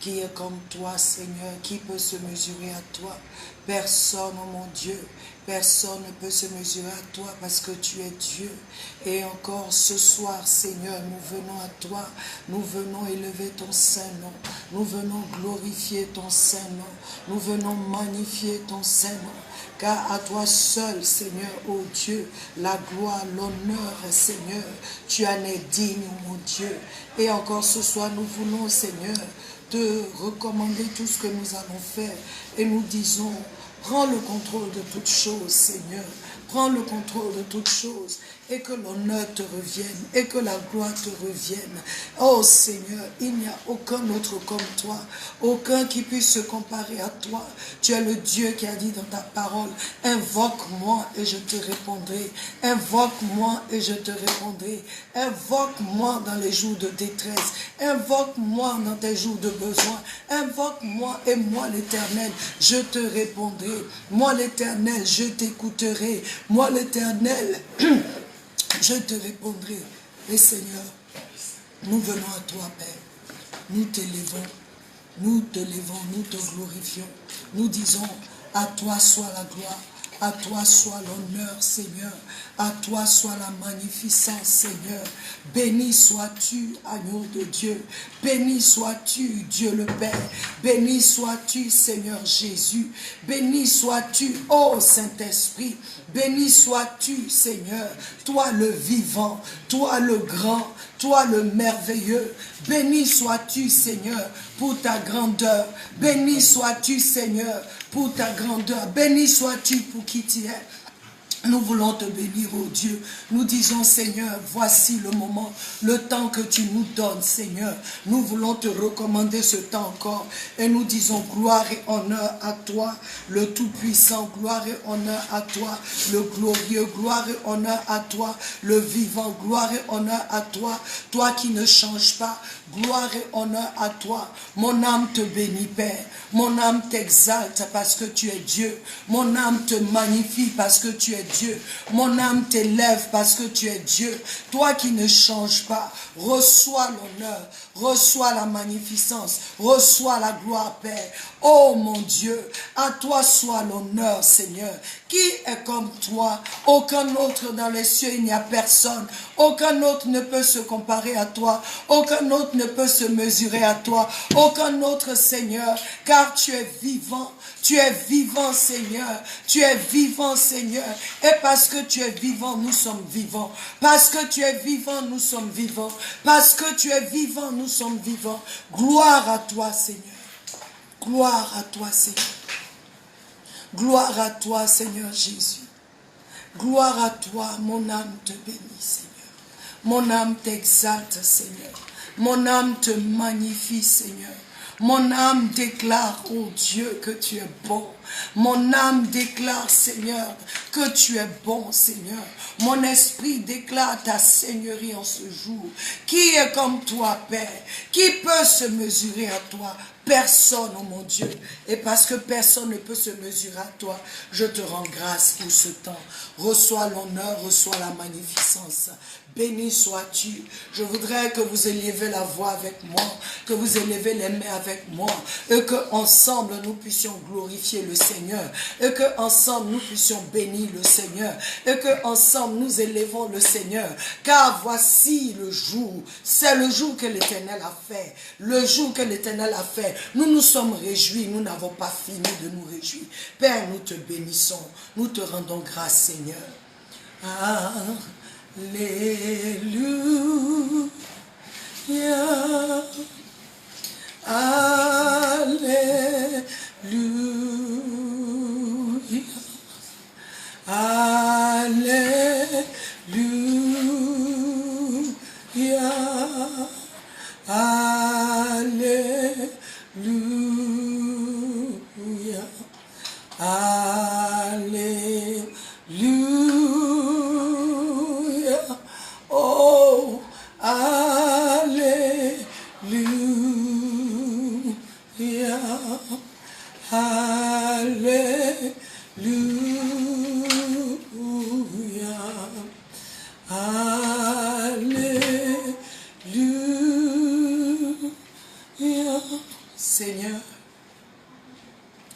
Qui est comme toi, Seigneur? Qui peut se mesurer à toi? Personne, oh mon Dieu. Personne ne peut se mesurer à toi parce que tu es Dieu. Et encore ce soir, Seigneur, nous venons à toi. Nous venons élever ton Saint-Nom. Nous venons glorifier ton Saint-Nom. Nous venons magnifier ton Saint-Nom. Car à toi seul, Seigneur, ô Dieu, la gloire, l'honneur, Seigneur, tu en es digne, mon Dieu. Et encore ce soir, nous voulons, Seigneur, te recommander tout ce que nous allons faire. Et nous disons, prends le contrôle de toutes choses, Seigneur. Prends le contrôle de toutes choses. Et que l'honneur te revienne. Et que la gloire te revienne. Oh Seigneur, il n'y a aucun autre comme toi. Aucun qui puisse se comparer à toi. Tu es le Dieu qui a dit dans ta parole, invoque-moi et je te répondrai. Invoque-moi et je te répondrai. Invoque-moi dans les jours de détresse. Invoque-moi dans tes jours de besoin. Invoque-moi et moi l'Éternel, je te répondrai. Moi l'Éternel, je t'écouterai. Moi l'Éternel, je te répondrai. Et Seigneur, nous venons à toi, Père. Nous t'élevons, nous te levons, nous te glorifions. Nous disons, à toi soit la gloire, à toi soit l'honneur, Seigneur. À toi soit la magnificence, Seigneur. Béni sois-tu, agneau de Dieu. Béni sois-tu, Dieu le Père. Béni sois-tu, Seigneur Jésus. Béni sois-tu, ô Saint-Esprit. Béni sois-tu, Seigneur. Toi le vivant, toi le grand, toi le merveilleux. Béni sois-tu, Seigneur, pour ta grandeur. Béni sois-tu, Seigneur, pour ta grandeur. Béni sois-tu pour qui tu es. Nous voulons te bénir, oh Dieu. Nous disons, Seigneur, voici le moment, le temps que tu nous donnes, Seigneur. Nous voulons te recommander ce temps encore. Et nous disons, gloire et honneur à toi, le Tout-Puissant. Gloire et honneur à toi, le glorieux. Gloire et honneur à toi, le vivant. Gloire et honneur à toi, toi qui ne changes pas. Gloire et honneur à toi. Mon âme te bénit, Père. Mon âme t'exalte parce que tu es Dieu. Mon âme te magnifie parce que tu es Dieu. Mon âme t'élève parce que tu es Dieu. Toi qui ne changes pas, reçois l'honneur, reçois la magnificence, reçois la gloire, Père. Oh mon Dieu, à toi soit l'honneur, Seigneur. Qui est comme toi? Aucun autre dans les cieux, il n'y a personne. Aucun autre ne peut se comparer à toi. Aucun autre ne peut se mesurer à toi. Aucun autre, Seigneur, car tu es vivant. Tu es vivant, Seigneur. Tu es vivant, Seigneur. Et parce que tu es vivant, nous sommes vivants. Parce que tu es vivant, nous sommes vivants. Parce que tu es vivant, nous sommes vivants. Gloire à toi, Seigneur. Gloire à toi, Seigneur. Gloire à toi, Seigneur Jésus. Gloire à toi, mon âme te bénit, Seigneur. Mon âme t'exalte, Seigneur. Mon âme te magnifie, Seigneur. Mon âme déclare, oh Dieu, que tu es bon. Mon âme déclare, Seigneur, que tu es bon, Seigneur. Mon esprit déclare ta seigneurie en ce jour. Qui est comme toi, Père? Qui peut se mesurer à toi? Personne, oh mon Dieu. Et parce que personne ne peut se mesurer à toi, je te rends grâce pour ce temps. Reçois l'honneur, reçois la magnificence. Béni sois-tu. Je voudrais que vous élevez la voix avec moi, que vous élevez les mains avec moi, et que ensemble nous puissions glorifier le Seigneur, et que ensemble nous puissions bénir le Seigneur, et que ensemble nous élevons le Seigneur. Car voici le jour, c'est le jour que l'Éternel a fait, le jour que l'Éternel a fait. Nous nous sommes réjouis, nous n'avons pas fini de nous réjouir. Père, nous te bénissons, nous te rendons grâce, Seigneur. Alléluia, Alléluia, Alléluia, Alléluia, Alléluia. Oh, Alléluia, Alléluia, Alléluia, Seigneur,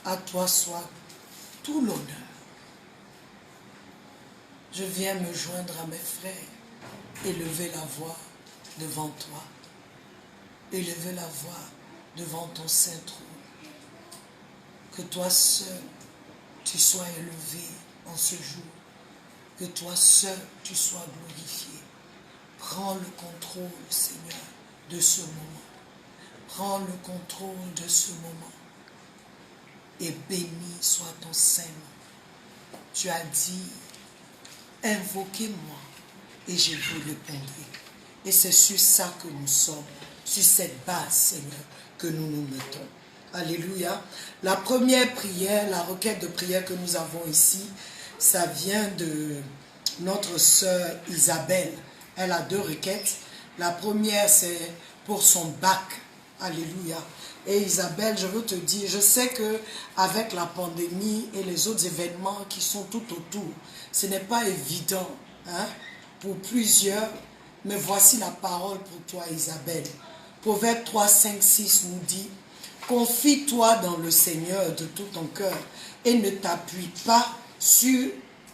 à toi soit tout l'honneur. Je viens me joindre à mes frères, élever la voix devant toi, élever la voix devant ton saint trône. Que toi seul, tu sois élevé en ce jour. Que toi seul, tu sois glorifié. Prends le contrôle, Seigneur, de ce moment. Prends le contrôle de ce moment. Et béni soit ton saint nom. Tu as dit, invoquez-moi et je vous répondrai. Et c'est sur ça que nous sommes, sur cette base, Seigneur, que nous nous mettons. Alléluia. La première prière, la requête de prière que nous avons ici, ça vient de notre sœur Isabelle. Elle a deux requêtes. La première, c'est pour son bac. Alléluia. Et Isabelle, je veux te dire, je sais que avec la pandémie et les autres événements qui sont tout autour, ce n'est pas évident pour plusieurs, mais voici la parole pour toi, Isabelle. Proverbe 3, 5, 6 nous dit, confie-toi dans le Seigneur de tout ton cœur et ne t'appuie pas sur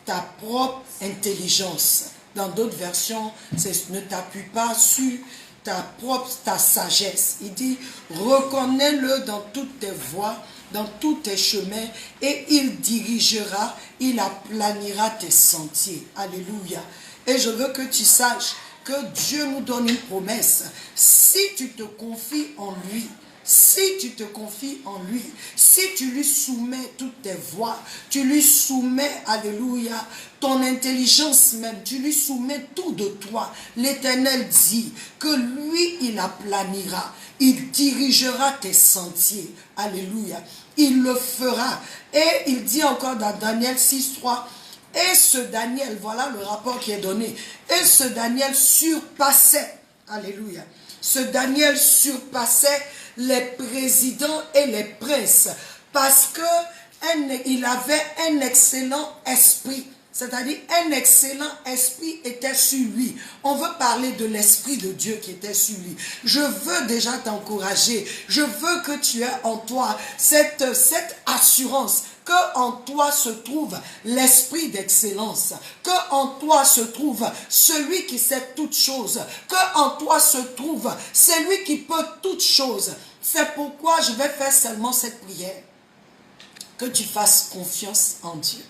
ta propre intelligence. Dans d'autres versions, c'est ne t'appuie pas sur ta sagesse. Il dit, reconnais-le dans toutes tes voies, dans tous tes chemins, et il dirigera, il aplanira tes sentiers. Alléluia. Et je veux que tu saches que Dieu nous donne une promesse. Si tu te confies en lui, si tu te confies en lui, si tu lui soumets toutes tes voies, tu lui soumets, alléluia, ton intelligence même, tu lui soumets tout de toi. L'Éternel dit que lui, il aplanira, il dirigera tes sentiers. Alléluia. Il le fera. Et il dit encore dans Daniel 6, 3, et ce Daniel, voilà le rapport qui est donné, et ce Daniel surpassait, alléluia, ce Daniel surpassait les présidents et les princes, parce qu'il avait un excellent esprit, c'est-à-dire un excellent esprit était sur lui. On veut parler de l'esprit de Dieu qui était sur lui. Je veux déjà t'encourager, je veux que tu aies en toi cette assurance, que en toi se trouve l'esprit d'excellence, que en toi se trouve celui qui sait toutes choses, que en toi se trouve celui qui peut toutes choses. C'est pourquoi je vais faire seulement cette prière. Que tu fasses confiance en Dieu,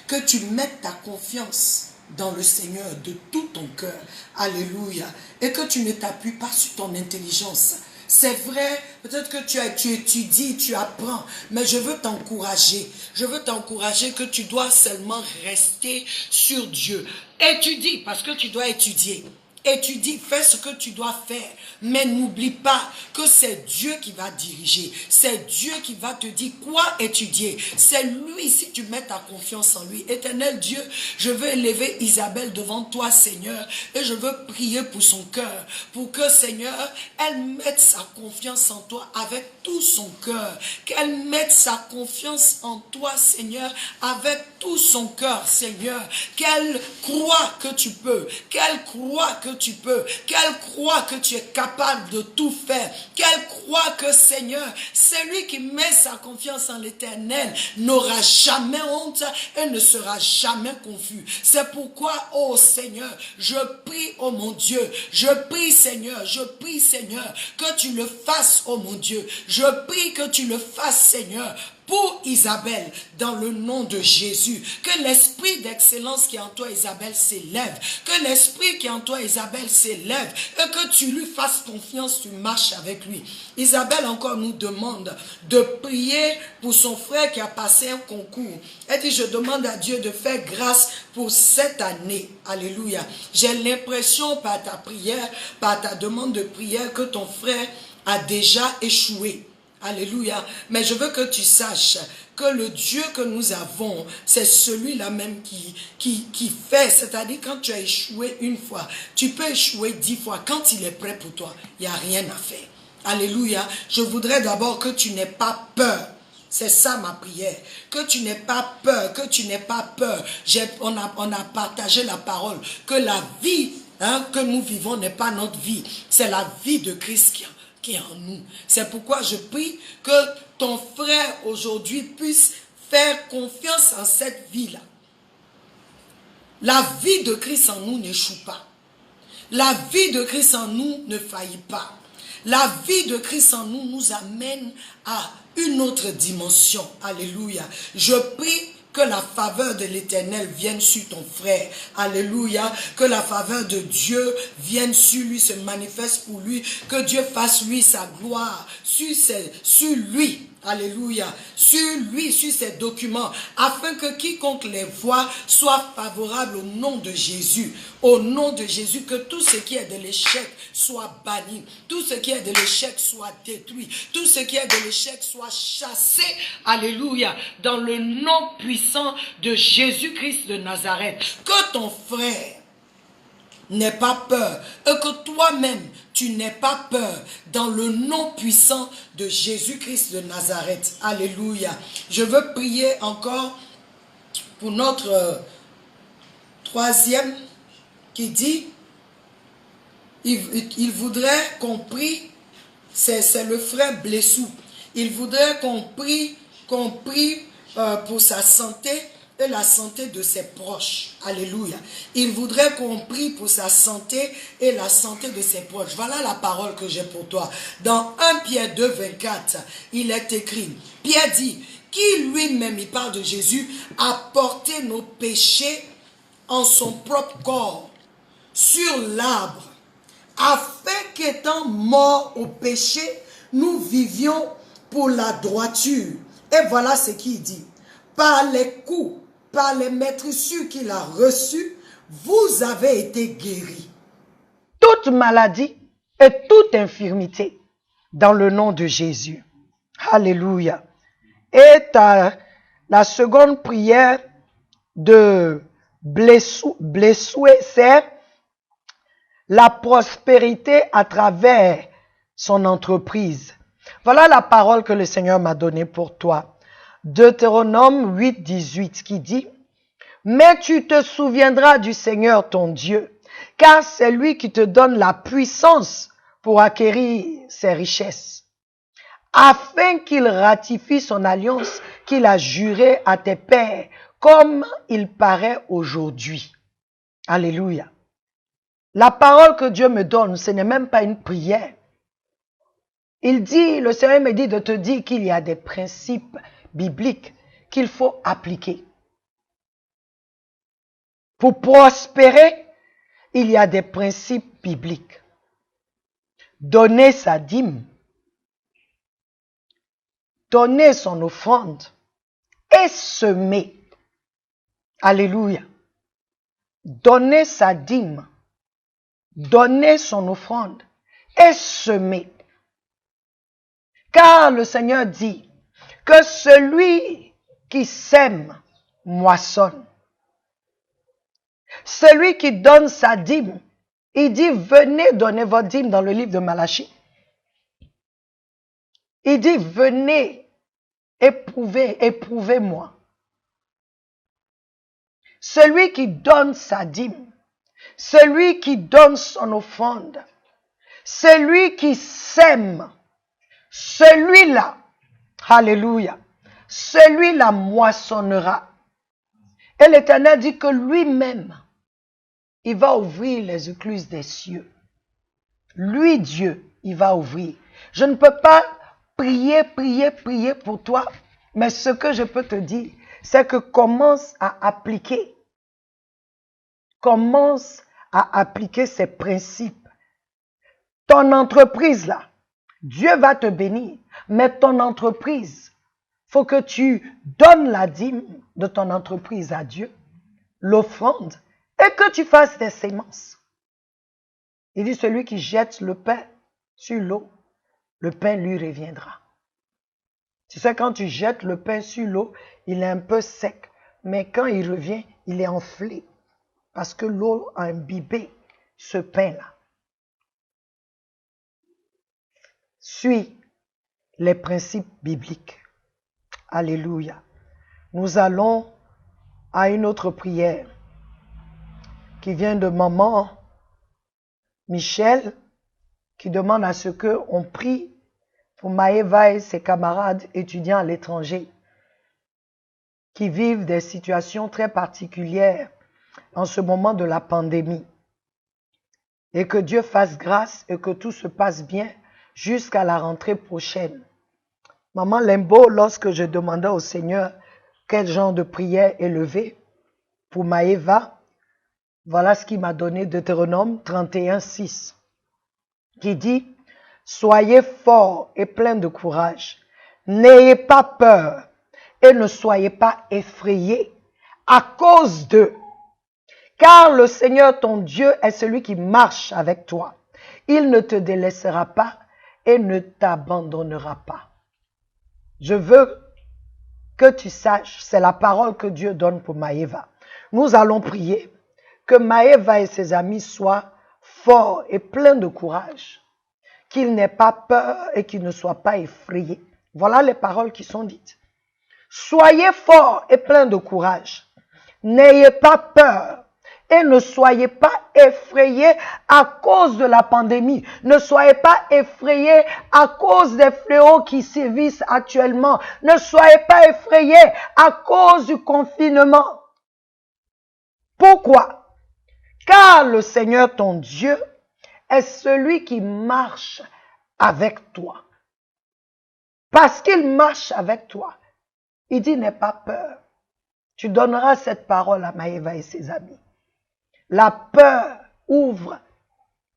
que tu mettes ta confiance dans le Seigneur de tout ton cœur. Alléluia. Et que tu ne t'appuies pas sur ton intelligence. C'est vrai, peut-être que tu étudies, tu apprends, mais je veux t'encourager. Je veux t'encourager que tu dois seulement rester sur Dieu. Étudie, parce que tu dois étudier. Étudie, fais ce que tu dois faire, mais n'oublie pas que c'est Dieu qui va diriger, c'est Dieu qui va te dire quoi étudier, c'est lui si tu mets ta confiance en lui. Éternel Dieu, je veux élever Isabelle devant toi, Seigneur, et je veux prier pour son cœur, pour que, Seigneur, elle mette sa confiance en toi avec tout son cœur, qu'elle mette sa confiance en toi, Seigneur, avec tout son cœur, Seigneur, qu'elle croit que tu peux, qu'elle croit que tu peux, qu'elle croit que tu es capable de tout faire, qu'elle croit que, Seigneur, celui qui met sa confiance en l'Éternel n'aura jamais honte et ne sera jamais confus. C'est pourquoi, oh Seigneur, je prie, oh mon Dieu, je prie, Seigneur, que tu le fasses, oh mon Dieu, je prie que tu le fasses, Seigneur, pour Isabelle, dans le nom de Jésus, que l'esprit d'excellence qui est en toi, Isabelle, s'élève, que l'esprit qui est en toi, Isabelle, s'élève, et que tu lui fasses confiance, tu marches avec lui. Isabelle encore nous demande de prier pour son frère qui a passé un concours. Elle dit, je demande à Dieu de faire grâce pour cette année. Alléluia. J'ai l'impression par ta prière, par ta demande de prière, que ton frère a déjà échoué. Alléluia. Mais je veux que tu saches que le Dieu que nous avons, c'est celui-là même qui fait. C'est-à-dire quand tu as échoué une fois, tu peux échouer 10 fois. Quand il est prêt pour toi, il n'y a rien à faire. Alléluia. Je voudrais d'abord que tu n'aies pas peur. C'est ça ma prière. Que tu n'aies pas peur, que tu n'aies pas peur. On a partagé la parole. Que la vie que nous vivons n'est pas notre vie. C'est la vie de Christ qui est en nous. C'est pourquoi je prie que ton frère aujourd'hui puisse faire confiance en cette vie-là. La vie de Christ en nous n'échoue pas. La vie de Christ en nous ne faillit pas. La vie de Christ en nous nous amène à une autre dimension. Alléluia. Je prie que la faveur de l'Éternel vienne sur ton frère. Alléluia. Que la faveur de Dieu vienne sur lui, se manifeste pour lui. Que Dieu fasse lui sa gloire sur lui. Alléluia. Sur lui, sur ses documents, afin que quiconque les voit soit favorable au nom de Jésus. Au nom de Jésus, que tout ce qui est de l'échec soit banni. Tout ce qui est de l'échec soit détruit. Tout ce qui est de l'échec soit chassé. Alléluia. Dans le nom puissant de Jésus-Christ de Nazareth. Que ton frère n'aie pas peur et que toi-même tu n'aies pas peur dans le nom puissant de Jésus-Christ de Nazareth. Alléluia. Je veux prier encore pour notre troisième qui dit, il voudrait qu'on prie, c'est le frère Blessou, il voudrait qu'on prie pour sa santé et la santé de ses proches. Alléluia. Il voudrait qu'on prie pour sa santé et la santé de ses proches. Voilà la parole que j'ai pour toi. Dans 1 Pierre 2, 24, il est écrit, Pierre dit, qui lui-même, il parle de Jésus, a porté nos péchés en son propre corps sur l'arbre, afin qu'étant morts au péché, nous vivions pour la droiture. Et voilà ce qu'il dit. Par les coups, par les maîtrissures qu'il a reçues, vous avez été guéris. Toute maladie et toute infirmité dans le nom de Jésus. Alléluia. Et la seconde prière de Blessoué, c'est la prospérité à travers son entreprise. Voilà la parole que le Seigneur m'a donnée pour toi. Deutéronome 8, 18 qui dit, « Mais tu te souviendras du Seigneur ton Dieu, car c'est lui qui te donne la puissance pour acquérir ses richesses, afin qu'il ratifie son alliance qu'il a jurée à tes pères, comme il paraît aujourd'hui. » Alléluia. La parole que Dieu me donne, ce n'est même pas une prière. Il dit, le Seigneur me dit de te dire qu'il y a des principes bibliques qu'il faut appliquer. Pour prospérer, il y a des principes bibliques. Donner sa dîme, donner son offrande et semer. Alléluia. Donner sa dîme, donner son offrande et semer. Car le Seigneur dit que celui qui sème moissonne. Celui qui donne sa dîme, il dit, venez donner votre dîme dans le livre de Malachie. Il dit, venez, éprouvez-moi. Celui qui donne sa dîme, celui qui donne son offrande, celui qui sème, celui-là, alléluia, celui-là moissonnera. Et l'Éternel dit que lui-même, il va ouvrir les écluses des cieux. Lui, Dieu, il va ouvrir. Je ne peux pas prier pour toi, mais ce que je peux te dire, c'est que commence à appliquer ces principes. Ton entreprise là, Dieu va te bénir, mais ton entreprise, faut que tu donnes la dîme de ton entreprise à Dieu, l'offrande, et que tu fasses des sémences. Il dit, celui qui jette le pain sur l'eau, le pain lui reviendra. Tu sais, quand tu jettes le pain sur l'eau, il est un peu sec, mais quand il revient, il est enflé, parce que l'eau a imbibé ce pain-là. Suis les principes bibliques. Alléluia. Nous allons à une autre prière qui vient de maman Michel, qui demande à ce qu'on prie pour Maëva et ses camarades étudiants à l'étranger qui vivent des situations très particulières en ce moment de la pandémie. Et que Dieu fasse grâce et que tout se passe bien jusqu'à la rentrée prochaine. Maman Limbo, lorsque je demandais au Seigneur quel genre de prière élever pour Maëva, voilà ce qu'il m'a donné, Deutéronome 31:6, qui dit « Soyez forts et pleins de courage, n'ayez pas peur et ne soyez pas effrayés à cause d'eux. Car le Seigneur ton Dieu est celui qui marche avec toi. Il ne te délaissera pas et ne t'abandonnera pas. » Je veux que tu saches, c'est la parole que Dieu donne pour Maëva. Nous allons prier que Maëva et ses amis soient forts et pleins de courage, qu'ils n'aient pas peur et qu'ils ne soient pas effrayés. Voilà les paroles qui sont dites. Soyez forts et pleins de courage. N'ayez pas peur et ne soyez pas effrayés à cause de la pandémie. Ne soyez pas effrayés à cause des fléaux qui sévissent actuellement. Ne soyez pas effrayés à cause du confinement. Pourquoi? Car le Seigneur ton Dieu est celui qui marche avec toi. Parce qu'il marche avec toi, il dit n'aie pas peur. Tu donneras cette parole à Maëva et ses amis. La peur ouvre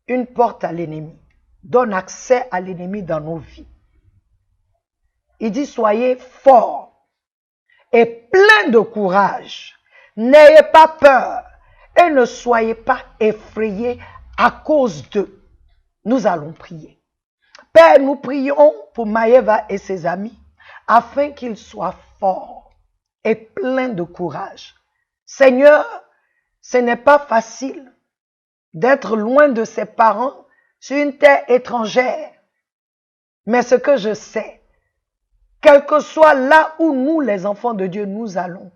une porte à l'ennemi, donne accès à l'ennemi dans nos vies. Il dit soyez forts et pleins de courage. N'ayez pas peur et ne soyez pas effrayés à cause d'eux. Nous allons prier. Père, nous prions pour Maëva et ses amis afin qu'ils soient forts et pleins de courage. Seigneur, ce n'est pas facile d'être loin de ses parents sur une terre étrangère. Mais ce que je sais, quel que soit là où nous, les enfants de Dieu, nous allons,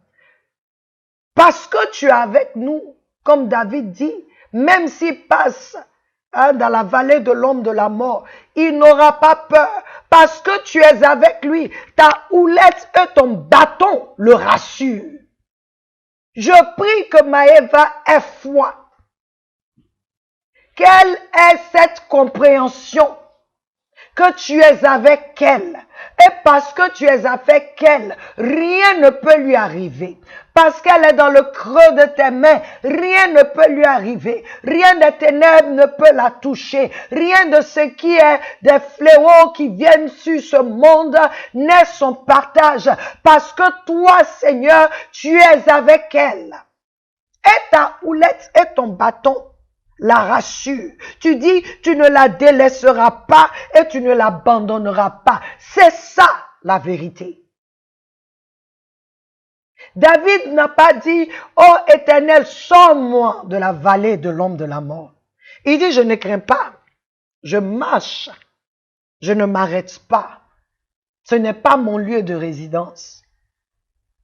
parce que tu es avec nous, comme David dit, même s'il passe dans la vallée de l'ombre de la mort, il n'aura pas peur, parce que tu es avec lui. Ta houlette et ton bâton le rassurent. Je prie que Maëva ait foi. Quelle est cette compréhension que tu es avec elle? Et parce que tu es avec elle, rien ne peut lui arriver. Parce qu'elle est dans le creux de tes mains, rien ne peut lui arriver. Rien des ténèbres ne peut la toucher. Rien de ce qui est des fléaux qui viennent sur ce monde n'est son partage. Parce que toi, Seigneur, tu es avec elle. Et ta houlette et ton bâton la rassure. Tu dis, tu ne la délaisseras pas et tu ne l'abandonneras pas. C'est ça la vérité. David n'a pas dit, ô Éternel, sors-moi de la vallée de l'ombre de la mort. Il dit, je ne crains pas. Je marche. Je ne m'arrête pas. Ce n'est pas mon lieu de résidence.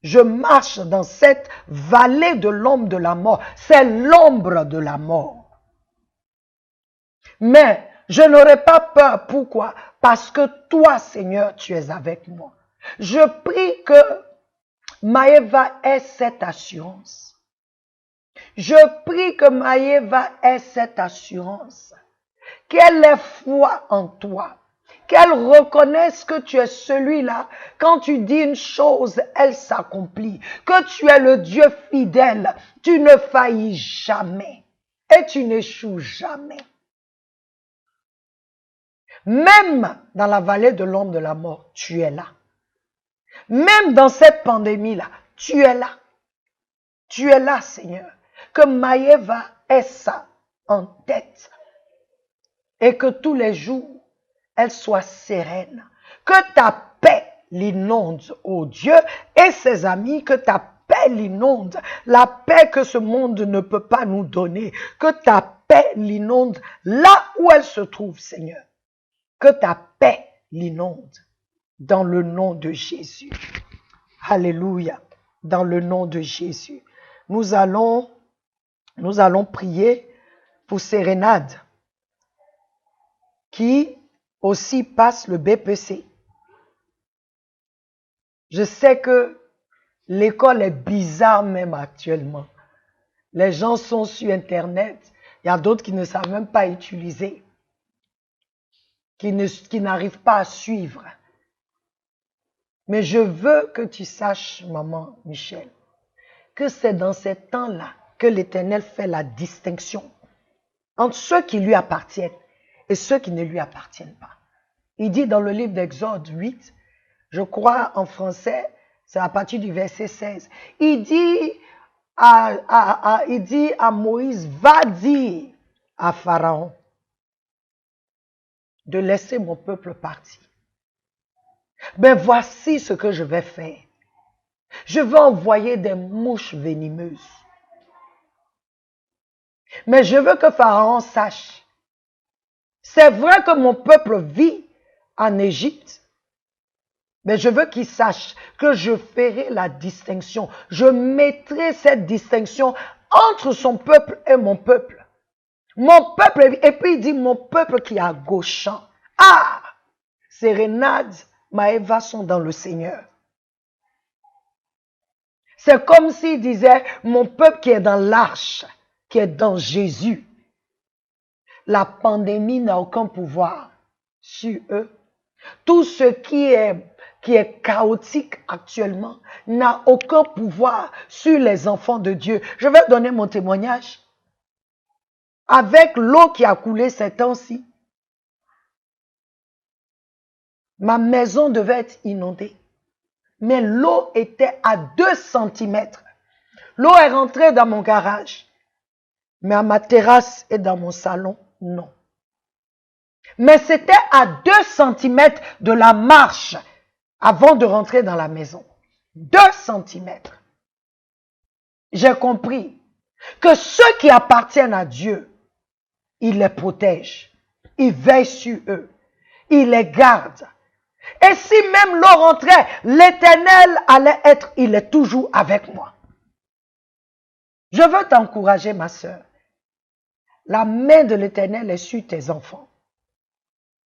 Je marche dans cette vallée de l'ombre de la mort. C'est l'ombre de la mort. Mais je n'aurai pas peur. Pourquoi? Parce que toi, Seigneur, tu es avec moi. Je prie que Maëva ait cette assurance. Je prie que Maëva ait cette assurance. Qu'elle ait foi en toi. Qu'elle reconnaisse que tu es celui-là. Quand tu dis une chose, elle s'accomplit. Que tu es le Dieu fidèle. Tu ne faillis jamais. Et tu n'échoues jamais. Même dans la vallée de l'ombre de la mort, tu es là. Même dans cette pandémie-là, tu es là. Tu es là, Seigneur. Que Maëva ait ça en tête. Et que tous les jours, elle soit sereine. Que ta paix l'inonde, ô Dieu, et ses amis, que ta paix l'inonde. La paix que ce monde ne peut pas nous donner. Que ta paix l'inonde là où elle se trouve, Seigneur. Que ta paix l'inonde dans le nom de Jésus. Alléluia. Dans le nom de Jésus. Nous allons prier pour Sérénade qui aussi passent le BPC. Je sais que l'école est bizarre même actuellement. Les gens sont sur Internet. Il y a d'autres qui ne savent même pas utiliser, qui n'arrivent pas à suivre. Mais je veux que tu saches, maman Michel, que c'est dans ces temps-là que l'Éternel fait la distinction entre ceux qui lui appartiennent et ceux qui ne lui appartiennent pas. Il dit dans le livre d'Exode 8, je crois en français, c'est à partir du verset 16, il dit à Moïse, va dire à Pharaon de laisser mon peuple partir. Ben voici ce que je vais faire. Je vais envoyer des mouches venimeuses. Mais je veux que Pharaon sache, c'est vrai que mon peuple vit en Égypte, mais je veux qu'il sache que je ferai la distinction. Je mettrai cette distinction entre son peuple et mon peuple. Mon peuple, et puis il dit mon peuple qui est à gauchant. Ah! Sérénade, Maëva sont dans le Seigneur. C'est comme s'il disait mon peuple qui est dans l'arche, qui est dans Jésus. La pandémie n'a aucun pouvoir sur eux. Tout ce qui est chaotique actuellement n'a aucun pouvoir sur les enfants de Dieu. Je vais donner mon témoignage. Avec l'eau qui a coulé ces temps-ci, ma maison devait être inondée. Mais l'eau était à 2 centimètres. L'eau est rentrée dans mon garage. Mais à ma terrasse et dans mon salon, non. Mais c'était à 2 centimètres de la marche avant de rentrer dans la maison. 2 centimètres. J'ai compris que ceux qui appartiennent à Dieu, il les protège. Il veille sur eux. Il les garde. Et si même l'eau rentrait, l'Éternel allait être, il est toujours avec moi. Je veux t'encourager, ma sœur. La main de l'Éternel est sur tes enfants.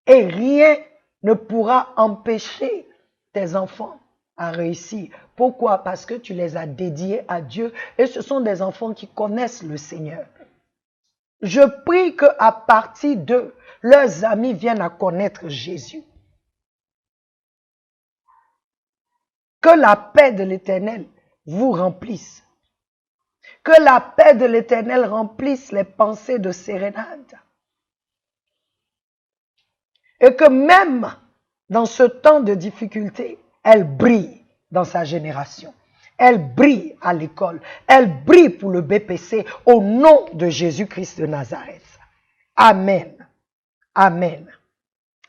Et rien ne pourra empêcher tes enfants à réussir. Pourquoi? Parce que tu les as dédiés à Dieu et ce sont des enfants qui connaissent le Seigneur. Je prie qu'à partir d'eux, leurs amis viennent à connaître Jésus. Que la paix de l'Éternel vous remplisse. Que la paix de l'Éternel remplisse les pensées de Sérénade. Et que même dans ce temps de difficulté, elle brille dans sa génération. Elle brille à l'école. Elle brille pour le BPC au nom de Jésus-Christ de Nazareth. Amen. Amen.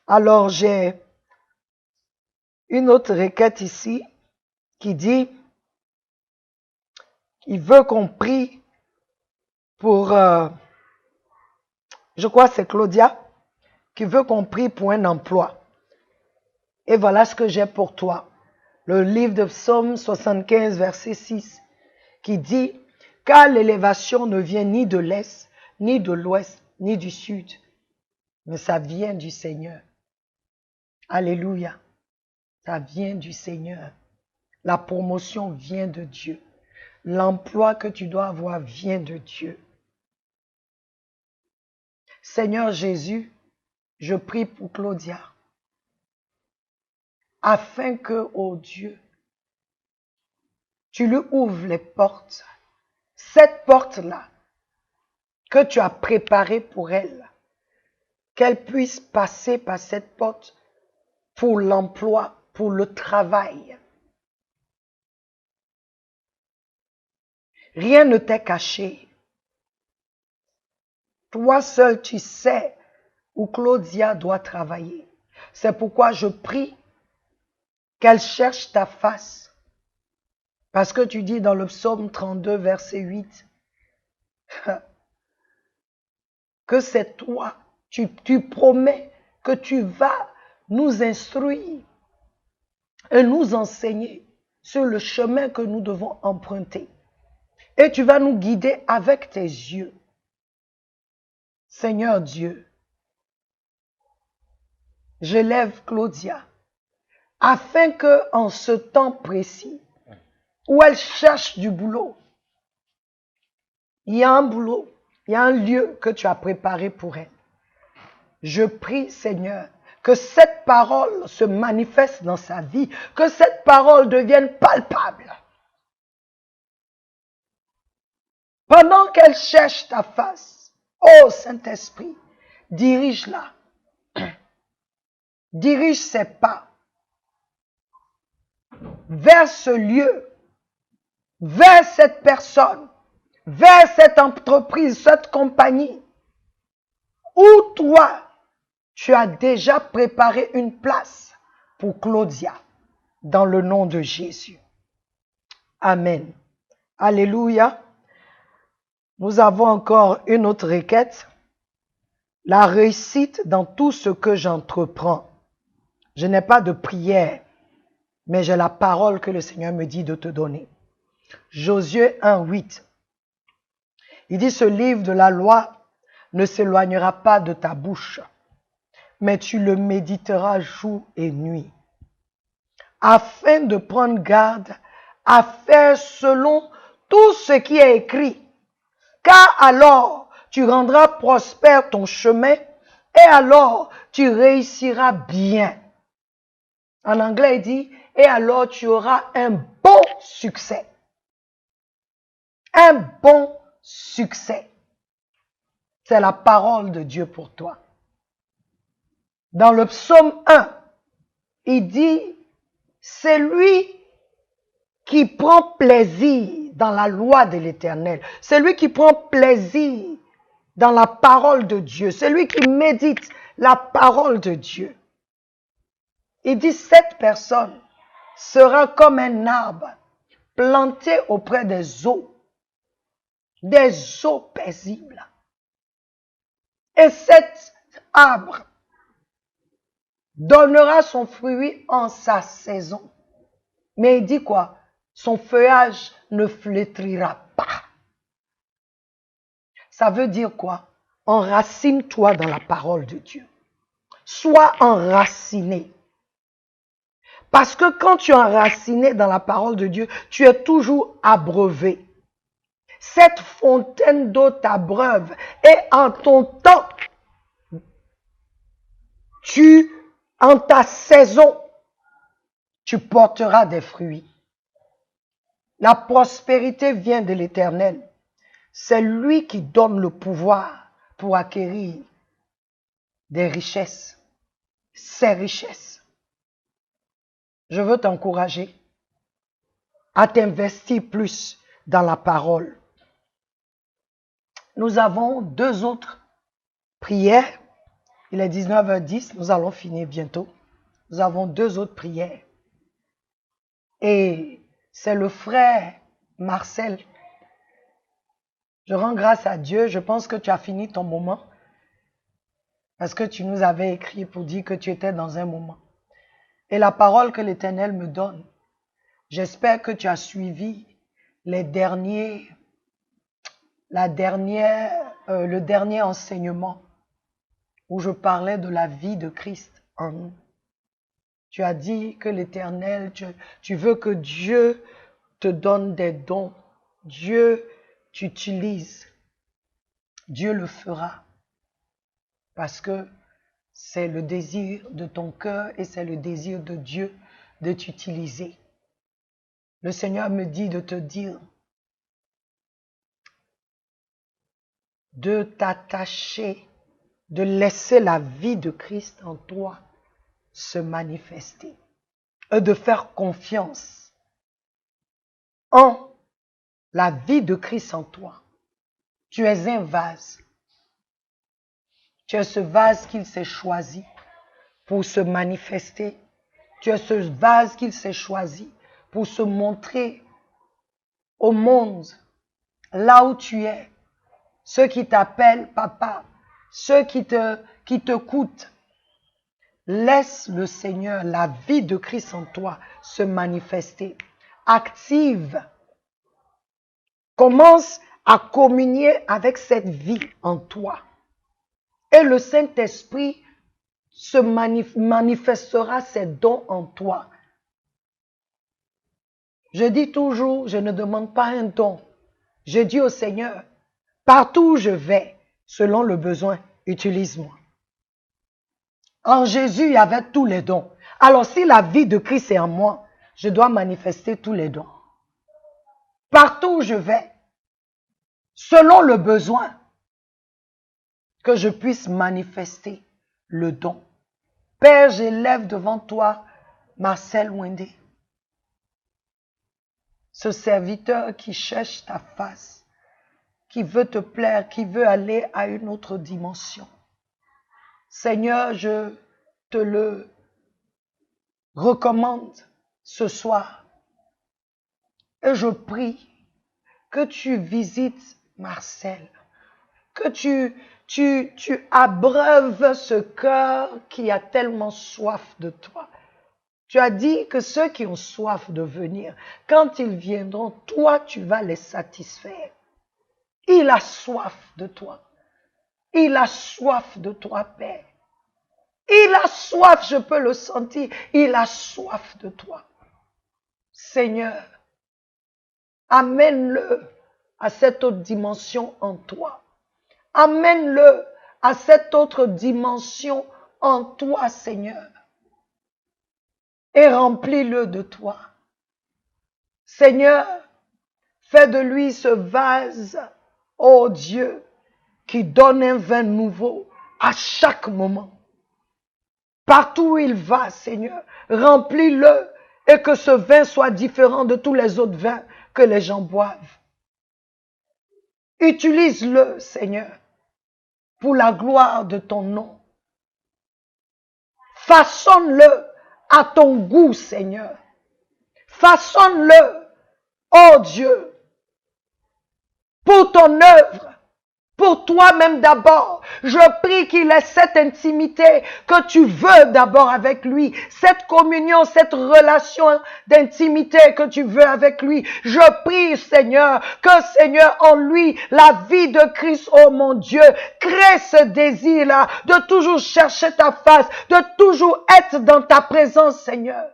Alors j'ai une autre requête ici qui dit, il veut qu'on prie pour, je crois que c'est Claudia, qui veut qu'on prie pour un emploi. Et voilà ce que j'ai pour toi. Le livre de Psaume 75, verset 6, qui dit, « Car l'élévation ne vient ni de l'Est, ni de l'Ouest, ni du Sud, mais ça vient du Seigneur. » Alléluia. Ça vient du Seigneur. La promotion vient de Dieu. L'emploi que tu dois avoir vient de Dieu. Seigneur Jésus, je prie pour Claudia, afin que, ô Dieu, tu lui ouvres les portes, cette porte-là que tu as préparée pour elle, qu'elle puisse passer par cette porte pour l'emploi, pour le travail. Rien ne t'est caché. Toi seul, tu sais où Claudia doit travailler. C'est pourquoi je prie qu'elle cherche ta face. Parce que tu dis dans le psaume 32, verset 8, que c'est toi, tu promets que tu vas nous instruire et nous enseigner sur le chemin que nous devons emprunter. Et tu vas nous guider avec tes yeux. Seigneur Dieu, j'élève Claudia, afin que en ce temps précis, où elle cherche du boulot, il y a un boulot, il y a un lieu que tu as préparé pour elle. Je prie, Seigneur, que cette parole se manifeste dans sa vie, que cette parole devienne palpable. Pendant qu'elle cherche ta face, ô Saint-Esprit, dirige-la. Dirige ses pas vers ce lieu, vers cette personne, vers cette entreprise, cette compagnie, où toi, tu as déjà préparé une place pour Claudia, dans le nom de Jésus. Amen. Alléluia. Nous avons encore une autre requête. La réussite dans tout ce que j'entreprends. Je n'ai pas de prière, mais j'ai la parole que le Seigneur me dit de te donner. Josué 1:8. Il dit, ce livre de la loi ne s'éloignera pas de ta bouche, mais tu le méditeras jour et nuit, afin de prendre garde à faire selon tout ce qui est écrit, car alors tu rendras prospère ton chemin et alors tu réussiras bien. En anglais, il dit, et alors tu auras un bon succès. Un bon succès. C'est la parole de Dieu pour toi. Dans le psaume 1, il dit, c'est lui qui prend plaisir dans la loi de l'Éternel. C'est lui qui prend plaisir dans la parole de Dieu. C'est lui qui médite la parole de Dieu. Il dit, cette personne sera comme un arbre planté auprès des eaux paisibles. Et cet arbre donnera son fruit en sa saison. Mais il dit quoi? Son feuillage ne flétrira pas. Ça veut dire quoi? Enracine-toi dans la parole de Dieu. Sois enraciné. Parce que quand tu es enraciné dans la parole de Dieu, tu es toujours abreuvé. Cette fontaine d'eau t'abreuve et en ton temps, en ta saison, tu porteras des fruits. La prospérité vient de l'Éternel. C'est lui qui donne le pouvoir pour acquérir des richesses, ses richesses. Je veux t'encourager à t'investir plus dans la parole. Nous avons 2 autres prières. Il est 19h10, nous allons finir bientôt. Nous avons 2 autres prières. Et c'est le frère Marcel. Je rends grâce à Dieu, je pense que tu as fini ton moment. Parce que tu nous avais écrit pour dire que tu étais dans un moment. Et la parole que l'Éternel me donne, j'espère que tu as suivi le dernier enseignement où je parlais de la vie de Christ en nous. Tu as dit que l'Éternel, tu veux que Dieu te donne des dons. Dieu t'utilise. Dieu le fera. Parce que c'est le désir de ton cœur et c'est le désir de Dieu de t'utiliser. Le Seigneur me dit de te dire de t'attacher, de laisser la vie de Christ en toi se manifester et de faire confiance en la vie de Christ en toi. Tu es un vase. Tu es ce vase qu'il s'est choisi pour se manifester. Tu es ce vase qu'il s'est choisi pour se montrer au monde, là où tu es. Ceux qui t'appellent papa, ceux qui te coûtent. Laisse le Seigneur, la vie de Christ en toi, se manifester. Active. Commence à communier avec cette vie en toi. Et le Saint-Esprit manifestera ses dons en toi. Je dis toujours, je ne demande pas un don. Je dis au Seigneur, partout où je vais, selon le besoin, utilise-moi. En Jésus, il y avait tous les dons. Alors si la vie de Christ est en moi, je dois manifester tous les dons. Partout où je vais, selon le besoin, que je puisse manifester le don. Père, j'élève devant toi Marcel Wende, ce serviteur qui cherche ta face, qui veut te plaire, qui veut aller à une autre dimension. Seigneur, je te le recommande ce soir et je prie que tu visites Marcel, que tu abreuves ce cœur qui a tellement soif de toi. Tu as dit que ceux qui ont soif de venir, quand ils viendront, toi, tu vas les satisfaire. Il a soif de toi. Il a soif de toi, Père. Il a soif, je peux le sentir. Il a soif de toi. Seigneur, amène-le à cette autre dimension en toi. Amène-le à cette autre dimension en toi, Seigneur. Et remplis-le de toi. Seigneur, fais de lui ce vase, ô Dieu, qui donne un vin nouveau à chaque moment. Partout où il va, Seigneur, remplis-le et que ce vin soit différent de tous les autres vins que les gens boivent. Utilise-le, Seigneur, pour la gloire de ton nom. Façonne-le à ton goût, Seigneur. Façonne-le, ô Dieu, pour ton œuvre, pour toi-même d'abord. Je prie qu'il ait cette intimité que tu veux d'abord avec lui, cette communion, cette relation d'intimité que tu veux avec lui. Je prie, Seigneur, que Seigneur, en lui, la vie de Christ, oh mon Dieu, crée ce désir-là de toujours chercher ta face, de toujours être dans ta présence, Seigneur,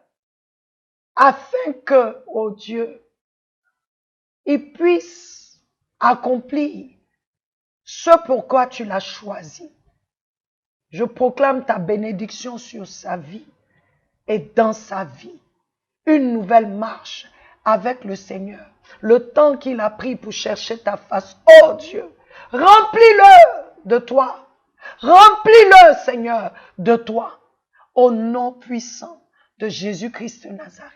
afin que, oh Dieu, il puisse accomplir ce pourquoi tu l'as choisi. Je proclame ta bénédiction sur sa vie et dans sa vie. Une nouvelle marche avec le Seigneur. Le temps qu'il a pris pour chercher ta face. Oh Dieu, remplis-le de toi. Remplis-le, Seigneur, de toi. Au nom puissant de Jésus-Christ de Nazareth.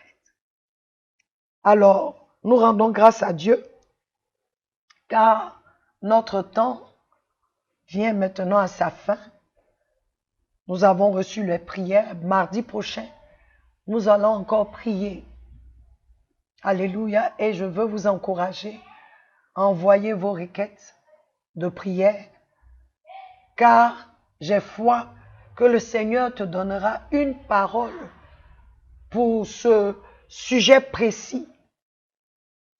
Alors, nous rendons grâce à Dieu, car notre temps vient maintenant à sa fin. Nous avons reçu les prières. Mardi prochain, nous allons encore prier. Alléluia. Et je veux vous encourager à envoyer vos requêtes de prière, car j'ai foi que le Seigneur te donnera une parole pour ce sujet précis.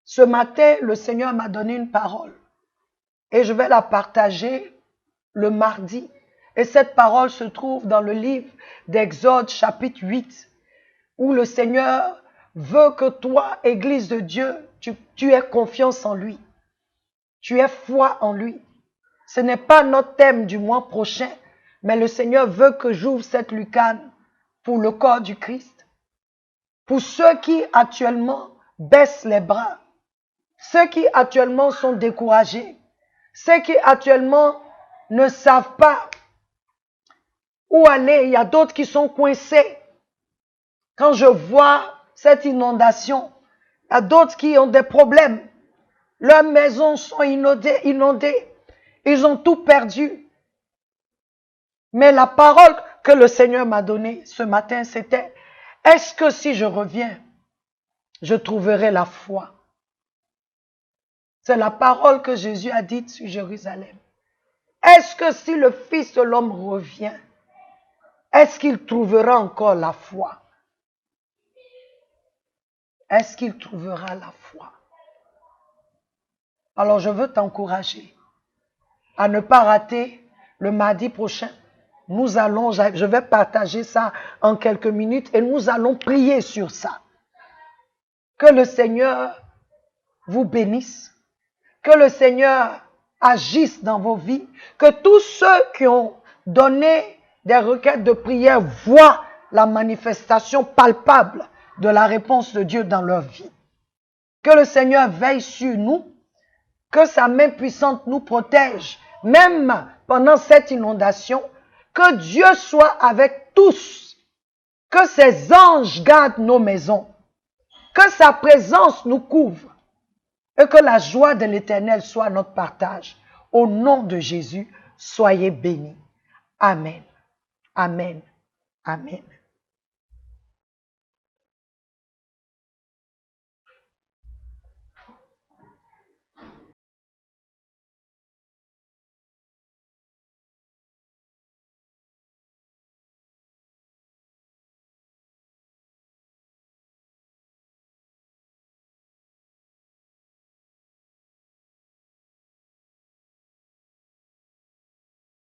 Ce matin, le Seigneur m'a donné une parole et je vais la partager le mardi. Et cette parole se trouve dans le livre d'Exode chapitre 8, où le Seigneur veut que toi, Église de Dieu, tu aies confiance en lui. Tu aies foi en lui. Ce n'est pas notre thème du mois prochain, mais le Seigneur veut que j'ouvre cette lucarne pour le corps du Christ. Pour ceux qui actuellement baissent les bras, ceux qui actuellement sont découragés, ceux qui actuellement ne savent pas où aller. Il y a d'autres qui sont coincés. Quand je vois cette inondation, il y a d'autres qui ont des problèmes. Leurs maisons sont inondées. Ils ont tout perdu. Mais la parole que le Seigneur m'a donnée ce matin, c'était: est-ce que si je reviens, je trouverai la foi? C'est la parole que Jésus a dite sur Jérusalem. Est-ce que si le Fils de l'homme revient, est-ce qu'il trouvera encore la foi? Est-ce qu'il trouvera la foi? Alors je veux t'encourager à ne pas rater le mardi prochain je vais partager ça en quelques minutes et nous allons prier sur ça. Que le Seigneur vous bénisse, que le Seigneur agisse dans vos vies, que tous ceux qui ont donné des requêtes de prière voient la manifestation palpable de la réponse de Dieu dans leur vie. Que le Seigneur veille sur nous, que sa main puissante nous protège, même pendant cette inondation, que Dieu soit avec tous, que ses anges gardent nos maisons, que sa présence nous couvre et que la joie de l'Éternel soit notre partage. Au nom de Jésus, soyez bénis. Amen. Amen. Amen.